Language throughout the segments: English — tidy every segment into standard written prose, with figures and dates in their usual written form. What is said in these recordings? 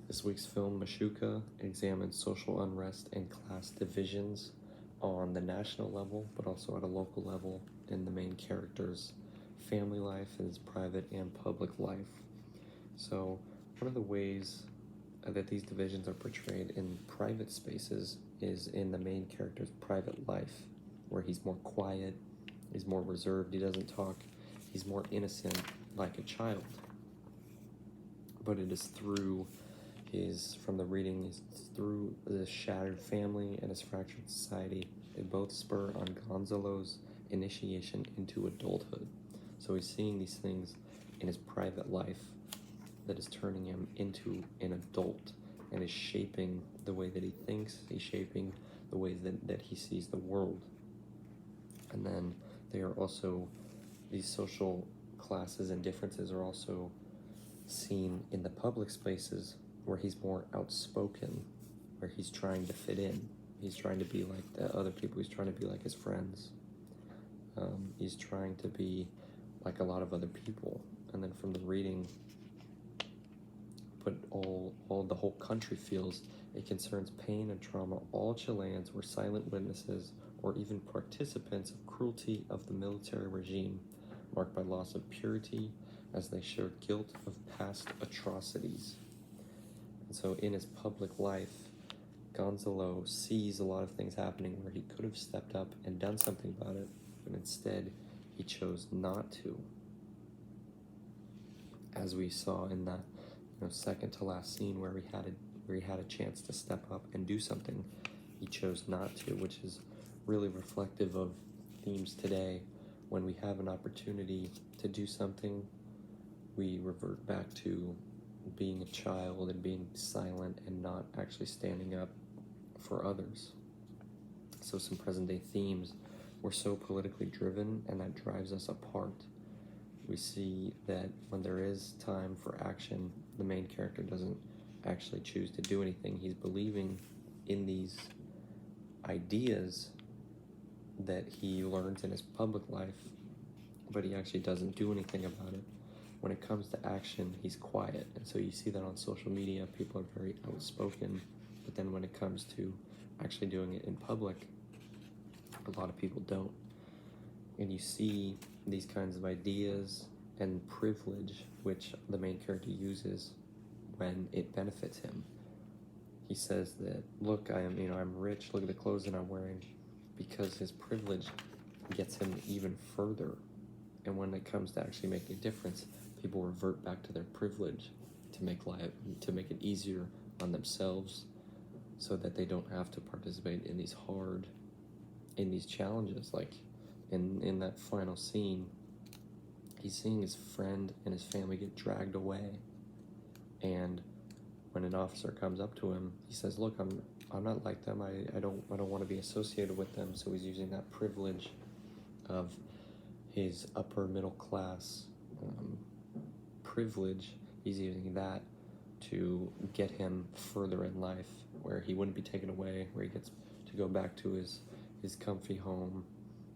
This week's film, Machuca, examines social unrest and class divisions on the national level, but also at a local level in the main character's family life and his private and public life. So one of the ways that these divisions are portrayed in private spaces is in the main character's private life, where he's more quiet, he's more reserved, he doesn't talk, he's more innocent like a child. But it is through from the reading, is through the shattered family and his fractured society. They both spur on Gonzalo's initiation into adulthood. So he's seeing these things in his private life that is turning him into an adult and is shaping the way that he thinks, he's shaping the ways that he sees the world. And then they are also, these social classes and differences are also seen in the public spaces where he's more outspoken, where he's trying to fit in. He's trying to be like the other people. He's trying to be like his friends. He's trying to be like a lot of other people. And then from the reading, but all the whole country feels it concerns pain and trauma. All Chileans were silent witnesses or even participants of cruelty of the military regime, marked by loss of purity as they shared guilt of past atrocities. And so in his public life, Gonzalo sees a lot of things happening where he could have stepped up and done something about it, but instead he chose not to. As we saw in that second to last scene where he had a chance to step up and do something, he chose not to, which is really reflective of themes today. When we have an opportunity to do something, we revert back to being a child and being silent and not actually standing up for others. So some present day themes, we're so politically driven and that drives us apart. We see that when there is time for action, the main character doesn't actually choose to do anything. He's believing in these ideas that he learns in his public life, but he actually doesn't do anything about it. When it comes to action, he's quiet. And so you see that on social media, people are very outspoken, but then when it comes to actually doing it in public, a lot of people don't. And you see these kinds of ideas and privilege, which the main character uses when it benefits him. He says that, look, I'm rich, look at the clothes that I'm wearing, because his privilege gets him even further. And when it comes to actually making a difference, people revert back to their privilege to make it easier on themselves, so that they don't have to participate in these challenges. Like in that final scene, he's seeing his friend and his family get dragged away, and when an officer comes up to him, he says, look, I'm not like them. I don't want to be associated with them. So he's using that privilege of his upper middle class privilege. He's using that to get him further in life, where he wouldn't be taken away, where he gets to go back to his comfy home,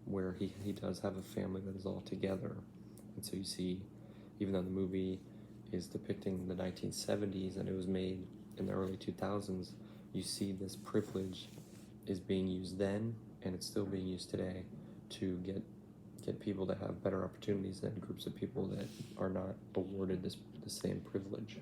where he does have a family that is all together. And so you see, even though the movie is depicting the 1970s and it was made in the early 2000s, you see this privilege is being used then, and it's still being used today to get people to have better opportunities than groups of people that are not awarded the same privilege.